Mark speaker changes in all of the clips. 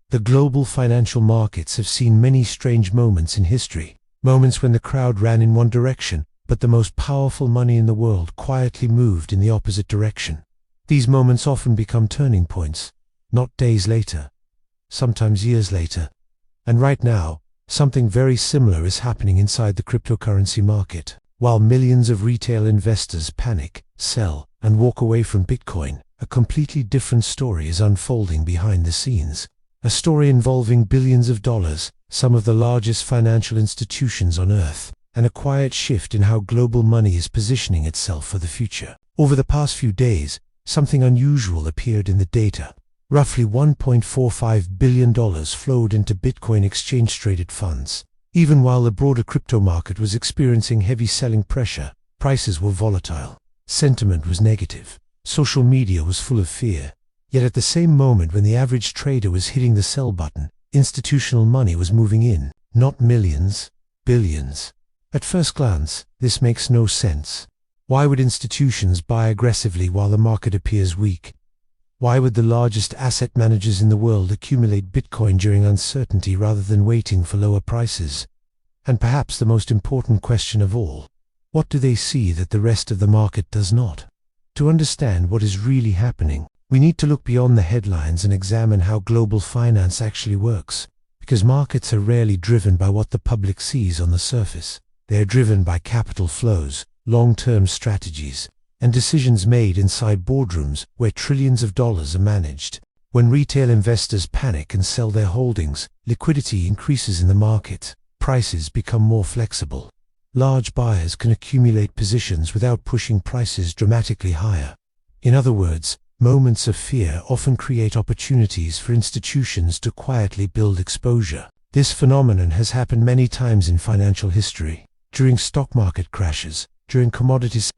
Speaker 1: The global financial markets have seen many strange moments in history, moments when the crowd ran in one direction, but the most powerful money in the world quietly moved in the opposite direction. These moments often become turning points, not days later, sometimes years later. And right now, something very similar is happening inside the cryptocurrency market. While millions of retail investors panic, sell, and walk away from Bitcoin, a completely different story is unfolding behind the scenes. A story involving billions of dollars, some of the largest financial institutions on Earth, and a quiet shift in how global money is positioning itself for the future. Over the past few days, something unusual appeared in the data. Roughly $1.45 billion flowed into Bitcoin exchange-traded funds. Even while the broader crypto market was experiencing heavy selling pressure, prices were volatile. Sentiment was negative. Social media was full of fear. Yet at the same moment when the average trader was hitting the sell button, institutional money was moving in. Not millions, billions. At first glance, this makes no sense. Why would institutions buy aggressively while the market appears weak? Why would the largest asset managers in the world accumulate Bitcoin during uncertainty rather than waiting for lower prices? And perhaps the most important question of all, what do they see that the rest of the market does not? To understand what is really happening, we need to look beyond the headlines and examine how global finance actually works. Because markets are rarely driven by what the public sees on the surface. They are driven by capital flows, long-term strategies, and decisions made inside boardrooms where trillions of dollars are managed. When retail investors panic and sell their holdings, liquidity increases in the market. Prices become more flexible. Large buyers can accumulate positions without pushing prices dramatically higher. In other words, moments of fear often create opportunities for institutions to quietly build exposure. This phenomenon has happened many times in financial history. During stock market crashes, during commodities,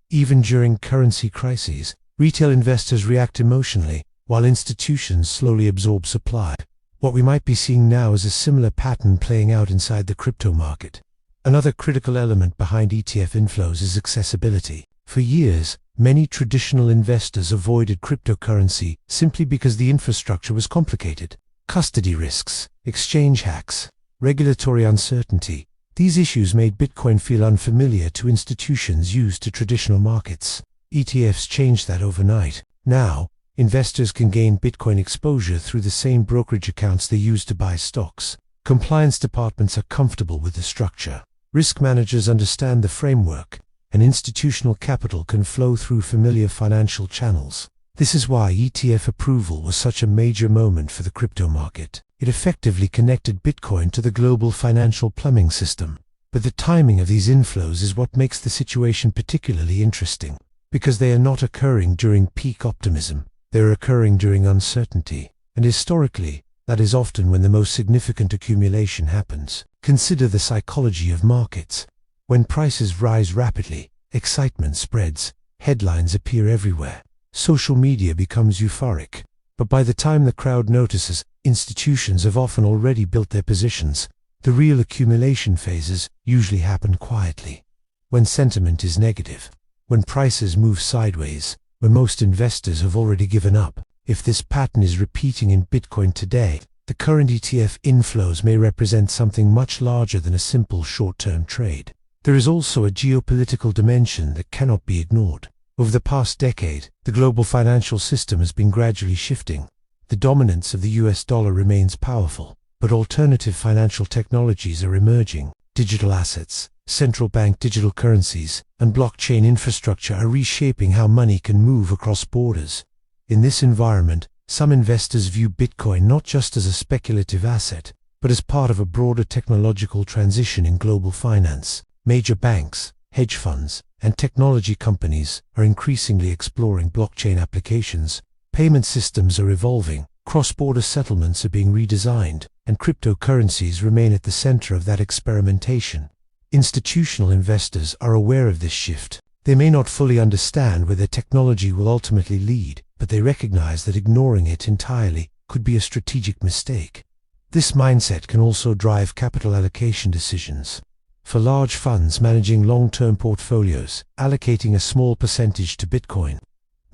Speaker 1: even during currency crises, retail investors react emotionally, while institutions slowly absorb supply. What we might be seeing now is a similar pattern playing out inside the crypto market. Another critical element behind ETF inflows is accessibility. For years, many traditional investors avoided cryptocurrency simply because the infrastructure was complicated. Custody risks, exchange hacks, regulatory uncertainty. These issues made Bitcoin feel unfamiliar to institutions used to traditional markets. ETFs changed that overnight. Now, investors can gain Bitcoin exposure through the same brokerage accounts they use to buy stocks. Compliance departments are comfortable with the structure. Risk managers understand the framework, and institutional capital can flow through familiar financial channels. This is why ETF approval was such a major moment for the crypto market. It effectively connected Bitcoin to the global financial plumbing system. But the timing of these inflows is what makes the situation particularly interesting, because they are not occurring during peak optimism. They are occurring during uncertainty. And historically, that is often when the most significant accumulation happens. Consider the psychology of markets. When prices rise rapidly, excitement spreads, headlines appear everywhere. Social media becomes euphoric. But by the time the crowd notices, institutions have often already built their positions. The real accumulation phases usually happen quietly. When sentiment is negative, when prices move sideways, when most investors have already given up. If this pattern is repeating in Bitcoin today, the current ETF inflows may represent something much larger than a simple short-term trade. There is also a geopolitical dimension that cannot be ignored. Over the past decade, the global financial system has been gradually shifting. The dominance of the US dollar remains powerful, but alternative financial technologies are emerging. Digital assets, central bank digital currencies, and blockchain infrastructure are reshaping how money can move across borders. In this environment, some investors view Bitcoin not just as a speculative asset, but as part of a broader technological transition in global finance. Major banks, hedge funds, and technology companies are increasingly exploring blockchain applications. Payment systems are evolving, cross-border settlements are being redesigned, and cryptocurrencies remain at the center of that experimentation. Institutional investors are aware of this shift. They may not fully understand where their technology will ultimately lead, but they recognize that ignoring it entirely could be a strategic mistake. This mindset can also drive capital allocation decisions. For large funds managing long-term portfolios, allocating a small percentage to Bitcoin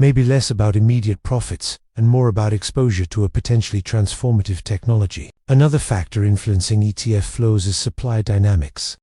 Speaker 1: may be less about immediate profits and more about exposure to a potentially transformative technology. Another factor influencing ETF flows is supply dynamics.